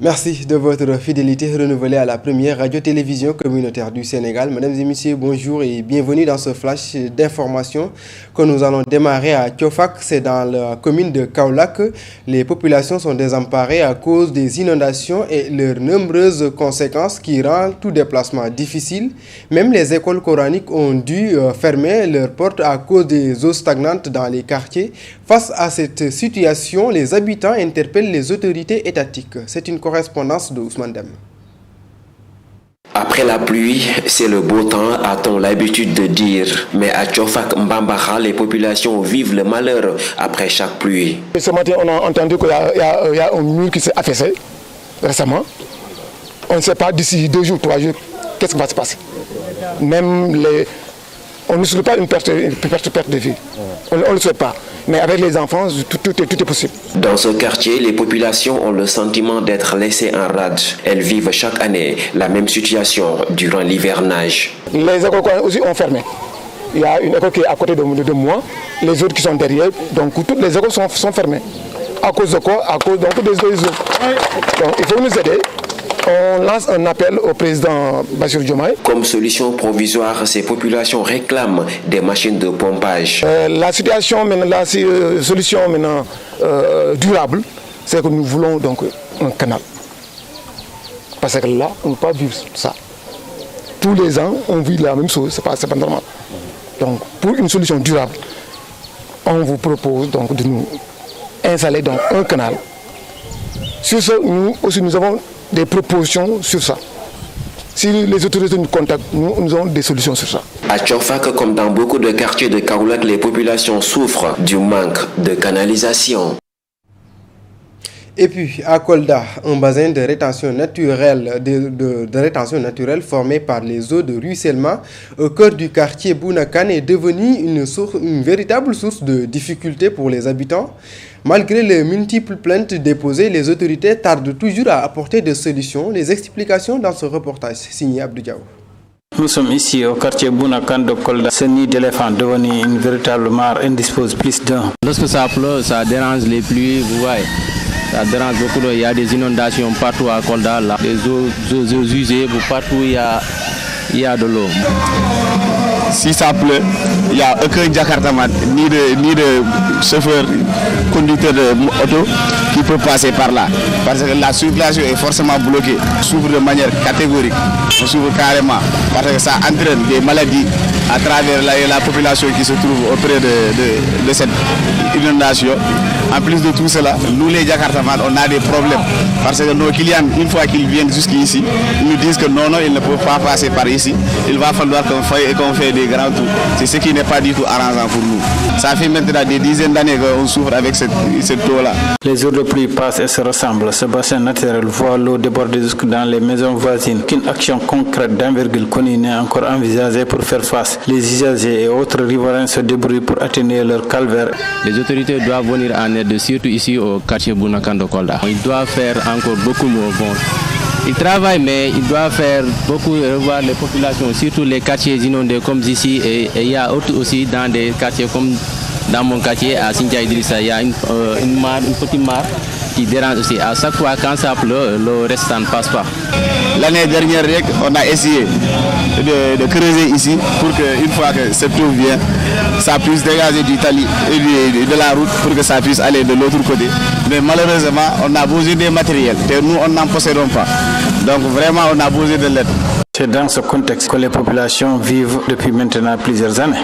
Merci de votre fidélité renouvelée à la première radio-télévision communautaire du Sénégal. Mesdames et messieurs, bonjour et bienvenue dans ce flash d'information que nous allons démarrer à Tiofak. C'est dans la commune de Kaolack. Les populations sont désemparées à cause des inondations et leurs nombreuses conséquences qui rendent tout déplacement difficile. Même les écoles coraniques ont dû fermer leurs portes à cause des eaux stagnantes dans les quartiers. Face à cette situation, les habitants interpellent les autorités étatiques. C'est une correspondance de Ousmane Dem. Après la pluie, c'est le beau temps, a-t-on l'habitude de dire. Mais à Tiofak Mbambaha, les populations vivent le malheur après chaque pluie. Ce matin, on a entendu qu'il y a un mur qui s'est affaissé récemment. On ne sait pas d'ici 2 jours, 3 jours, qu'est-ce qui va se passer. On ne souhaite pas une perte de vie. On ne le souhaite pas. Mais avec les enfants, tout est possible. Dans ce quartier, les populations ont le sentiment d'être laissées en rade. Elles vivent chaque année la même situation durant l'hivernage. Les écoles aussi ont fermé. Il y a une école qui est à côté de moi, les autres qui sont derrière. Donc toutes les écoles sont fermées. À cause de quoi? À cause des eaux. Donc il faut nous aider. On lance un appel au président Bassirou Diomaye. Comme solution provisoire, ces populations réclament des machines de pompage. La situation maintenant, la solution maintenant durable, c'est que nous voulons donc un canal. Parce que là, on ne peut pas vivre ça. Tous les ans, on vit la même chose, c'est pas normal. Donc, pour une solution durable, on vous propose donc de nous installer donc un canal. Sur ce, nous avons des propositions sur ça. Si les autorités nous contactent, nous avons des solutions sur ça. À Tiofak, comme dans beaucoup de quartiers de Kaolack, les populations souffrent du manque de canalisation. Et puis, à Kolda, un bassin de rétention naturelle, de rétention naturelle formé par les eaux de ruissellement au cœur du quartier Bounakan est devenu une véritable source de difficultés pour les habitants. Malgré les multiples plaintes déposées, les autorités tardent toujours à apporter des solutions. Les explications dans ce reportage signé Abdou Diaw. Nous sommes ici au quartier Bounakan de Kolda. Ce nid d'éléphant devenu une véritable mare indispose plus d'un. Lorsque ça pleut, ça dérange les pluies, vous voyez. Ça dérange beaucoup. Il y a des inondations partout à Kolda, là. Des eaux usées, partout il y a de l'eau. Si ça pleut, il n'y a aucun Jakartaman, ni de chauffeur, conducteur de moto qui peut passer par là. Parce que la circulation est forcément bloquée. On s'ouvre de manière catégorique, on s'ouvre carrément. Parce que ça entraîne des maladies à travers la population qui se trouve auprès de cette inondation. En plus de tout cela, nous les Jakartamans, on a des problèmes. Parce que nos clients, une fois qu'ils viennent jusqu'ici, ils nous disent que non, ils ne peuvent pas passer par ici. Il va falloir qu'on fait des grands tours. C'est ce qui n'est pas du tout arrangeant pour nous. Ça fait maintenant des dizaines d'années qu'on souffre avec cette eau-là. Les eaux de pluie passent et se ressemblent. Ce bassin naturel voit l'eau déborder jusque dans les maisons voisines. Qu'une action concrète d'envergure connue n'est encore envisagée pour faire face. Les usagers et autres riverains se débrouillent pour atténuer leur calvaire. Les autorités doivent venir en aide, surtout ici au quartier Bounakan de Kolda. Ils doivent faire encore beaucoup mieux. Ils travaillent, mais ils doivent faire beaucoup, revoir les populations, surtout les quartiers inondés comme ici. Et il y a aussi dans des quartiers comme dans mon quartier à Sintia Idrissa, il y a une petite mare qui dérange aussi. À chaque fois, quand ça pleut, le restant ne passe pas. L'année dernière, on a essayé de creuser ici pour qu'une fois que cette eau vient, ça puisse dégager du tali et de la route pour que ça puisse aller de l'autre côté. Mais malheureusement, on a besoin des matériels et nous, on n'en possédons pas. Donc vraiment, on a besoin de l'aide. C'est dans ce contexte que les populations vivent depuis maintenant plusieurs années.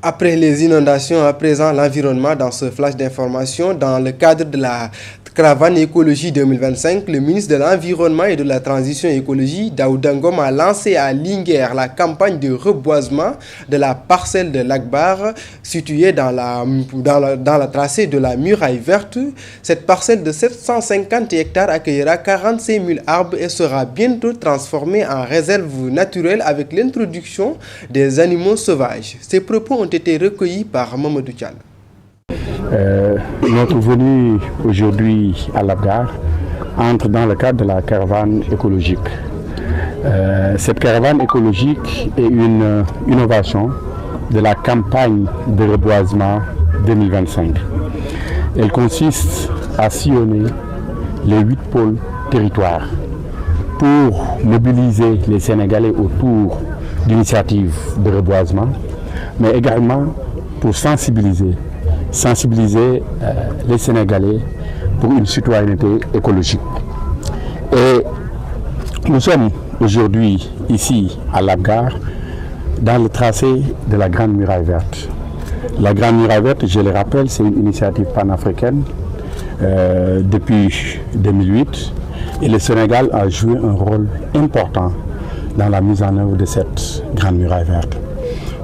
Après les inondations, à présent l'environnement dans ce flash d'information, dans le cadre de la caravane écologie 2025, le ministre de l'Environnement et de la Transition écologique, Daouda Ngom, a lancé à Linguère la campagne de reboisement de la parcelle de Lagbar située dans la tracée de la muraille verte. Cette parcelle de 750 hectares accueillera 45 000 arbres et sera bientôt transformée en réserve naturelle avec l'introduction des animaux sauvages. Ces propos ont été recueillis par Mamadou Tchal. Notre venue aujourd'hui à Lagbar entre dans le cadre de la caravane écologique. Cette caravane écologique est une innovation de la campagne de reboisement 2025. Elle consiste à sillonner les 8 pôles territoires pour mobiliser les Sénégalais autour d'initiatives de reboisement, mais également pour sensibiliser les Sénégalais pour une citoyenneté écologique. Et nous sommes aujourd'hui ici à Labgar dans le tracé de la Grande Muraille Verte. La Grande Muraille Verte, je le rappelle, c'est une initiative panafricaine depuis 2008 et le Sénégal a joué un rôle important dans la mise en œuvre de cette Grande Muraille Verte.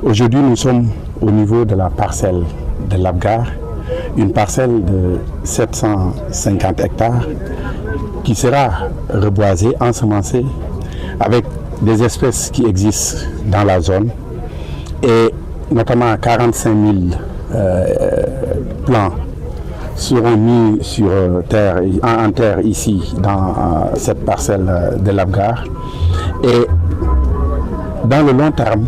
Aujourd'hui, nous sommes au niveau de la parcelle de Labgar, une parcelle de 750 hectares qui sera reboisée, ensemencée avec des espèces qui existent dans la zone et notamment 45 000 plants seront mis sur terre, en terre ici dans cette parcelle de Labgar. Et dans le long terme,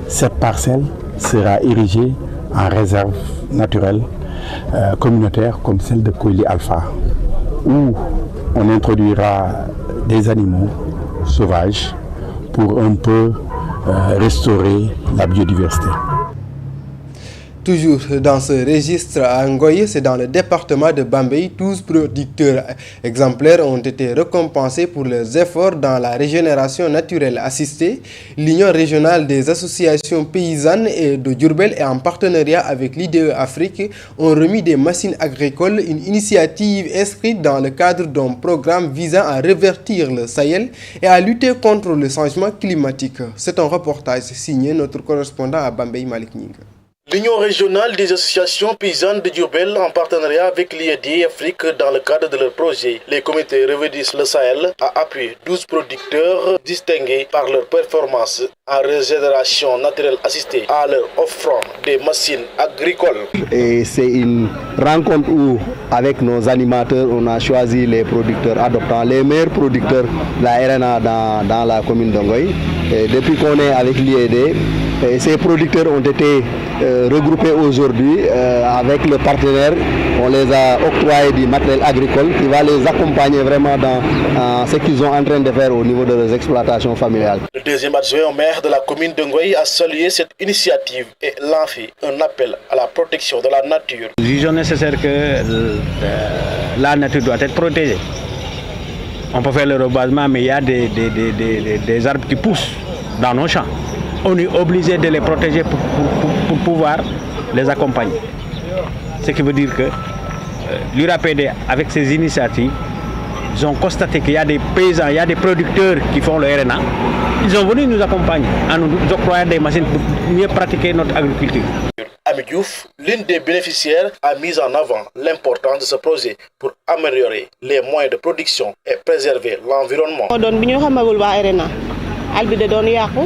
cette parcelle sera érigée en réserve naturelle communautaire comme celle de Koili Alpha, où on introduira des animaux sauvages pour un peu restaurer la biodiversité. Toujours dans ce registre à Ngoye, c'est dans le département de Bambey, 12 producteurs exemplaires ont été récompensés pour leurs efforts dans la régénération naturelle assistée. L'Union régionale des associations paysannes et de Diourbel et en partenariat avec l'IDE Afrique ont remis des machines agricoles, une initiative inscrite dans le cadre d'un programme visant à revertir le Sahel et à lutter contre le changement climatique. C'est un reportage signé notre correspondant à Bambey, Malik Ning. L'Union régionale des associations paysannes de Diourbel en partenariat avec l'IED Afrique dans le cadre de leur projet, les comités Reverdissent le Sahel, a appuyé 12 producteurs distingués par leur performance en régénération naturelle assistée en leur offrant des machines agricoles. Et c'est une rencontre où, avec nos animateurs, on a choisi les producteurs adoptants, les meilleurs producteurs de la RNA dans la commune d'Ongoye. Et depuis qu'on est avec l'IED, ces producteurs ont été regroupés aujourd'hui avec le partenaire. On les a octroyé du matériel agricole qui va les accompagner vraiment dans ce qu'ils sont en train de faire au niveau de leurs exploitations familiales. Le deuxième adjoint au maire de la commune d'Ongoye a salué cette initiative et lancé un appel à la protection de la nature. Nous jugeons nécessaire que la nature doit être protégée. On peut faire le reboisement, mais il y a des arbres qui poussent dans nos champs. On est obligé de les protéger pour pouvoir les accompagner. Ce qui veut dire que l'URAPD, avec ses initiatives, ils ont constaté qu'il y a des paysans, il y a des producteurs qui font le RNA. Ils sont venus nous accompagner en nous octroyant des machines pour mieux pratiquer notre agriculture. Ami Diouf, l'une des bénéficiaires, a mis en avant l'importance de ce projet pour améliorer les moyens de production et préserver l'environnement.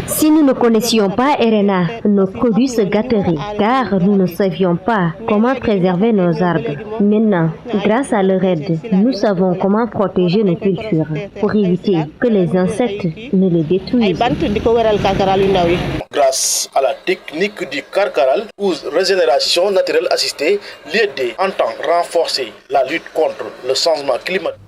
Si nous ne connaissions pas RNA, nos produits se gâteraient, car nous ne savions pas comment préserver nos arbres. Maintenant, grâce à leur aide, nous savons comment protéger nos cultures pour éviter que les insectes ne les détruisent. Grâce à la technique du carcaral ou régénération naturelle assistée, l'IED entend renforcer la lutte contre le changement climatique.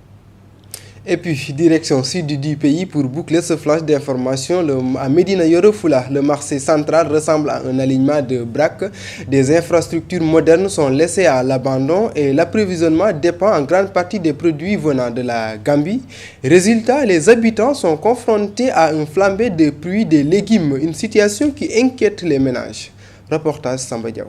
Et puis, direction sud du pays pour boucler ce flash d'information, à Médina Yoro Fula, le marché central ressemble à un alignement de braques. Des infrastructures modernes sont laissées à l'abandon et l'approvisionnement dépend en grande partie des produits venant de la Gambie. Résultat, les habitants sont confrontés à une flambée de prix des légumes, une situation qui inquiète les ménages. Reportage Samba Diaw.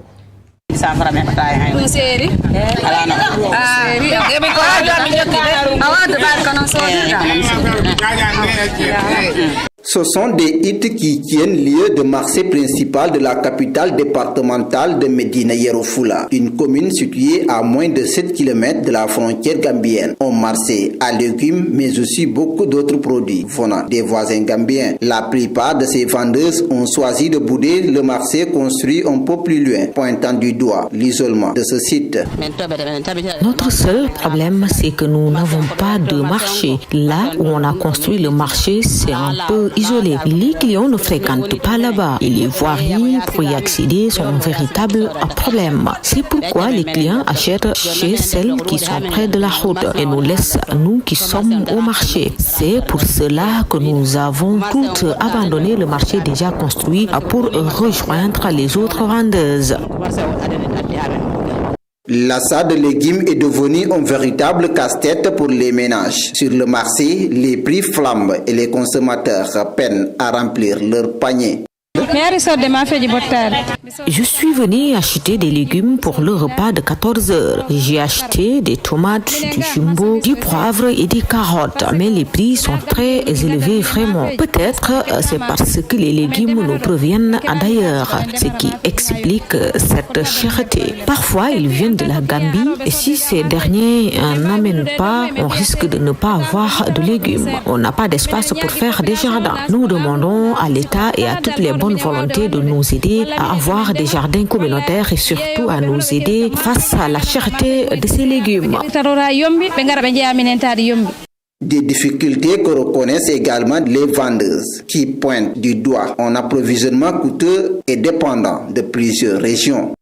Ce sont des huttes qui tiennent lieu de marché principal de la capitale départementale de Médina Yoro Fula, une commune située à moins de 7 km de la frontière gambienne. Un marché à légumes, mais aussi beaucoup d'autres produits venant des voisins gambiens. La plupart de ces vendeuses ont choisi de bouder le marché construit un peu plus loin, pointant du doigt l'isolement de ce site. Notre seul problème, c'est que nous n'avons pas de marché. Là où on a construit le marché, c'est un peu isolé. Les clients ne fréquentent pas là-bas et les voiries pour y accéder sont un véritable problème. C'est pourquoi les clients achètent chez celles qui sont près de la route et nous laissent, nous qui sommes au marché. C'est pour cela que nous avons toutes abandonné le marché déjà construit pour rejoindre les autres vendeuses. L'achat de légumes est devenu un véritable casse-tête pour les ménages. Sur le marché, les prix flambent et les consommateurs peinent à remplir leur panier. Je suis venue acheter des légumes pour le repas de 14 heures. J'ai acheté des tomates, du jumbo, du poivre et des carottes. Mais les prix sont très élevés vraiment. Peut-être c'est parce que les légumes nous proviennent d'ailleurs, ce qui explique cette cherté. Parfois, ils viennent de la Gambie et si ces derniers n'amènent pas, on risque de ne pas avoir de légumes. On n'a pas d'espace pour faire des jardins. Nous demandons à l'État et à toutes les bonnes volonté de nous aider à avoir des jardins communautaires et surtout à nous aider face à la cherté de ces légumes. Des difficultés que reconnaissent également les vendeuses qui pointent du doigt un approvisionnement coûteux et dépendant de plusieurs régions.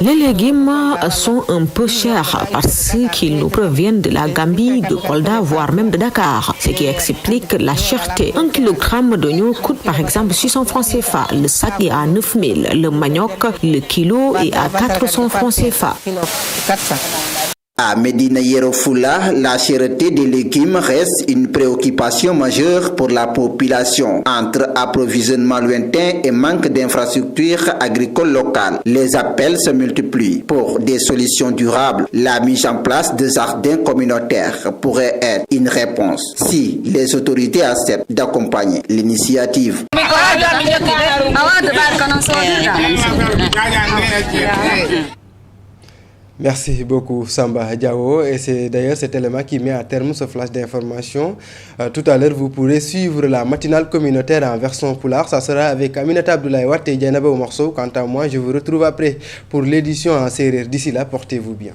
Les légumes sont un peu chers parce qu'ils nous proviennent de la Gambie, de Kolda, voire même de Dakar, ce qui explique la cherté. 1 kilogramme d'oignon coûte par exemple 600 francs CFA, le sac est à 9000, le manioc, le kilo est à 400 francs CFA. À Médina Yoro Fula, la cherté des légumes reste une préoccupation majeure pour la population. Entre approvisionnement lointain et manque d'infrastructures agricoles locales, les appels se multiplient. Pour des solutions durables, la mise en place de jardins communautaires pourrait être une réponse si les autorités acceptent d'accompagner l'initiative. Merci beaucoup Samba Diao et c'est d'ailleurs cet élément qui met à terme ce flash d'information. Tout à l'heure vous pourrez suivre la matinale communautaire en version poulard. Ça sera avec Aminata Abdoulaye Watt et Dianaba Omarso. Quant à moi je vous retrouve après pour l'édition en séeréer. D'ici là portez-vous bien.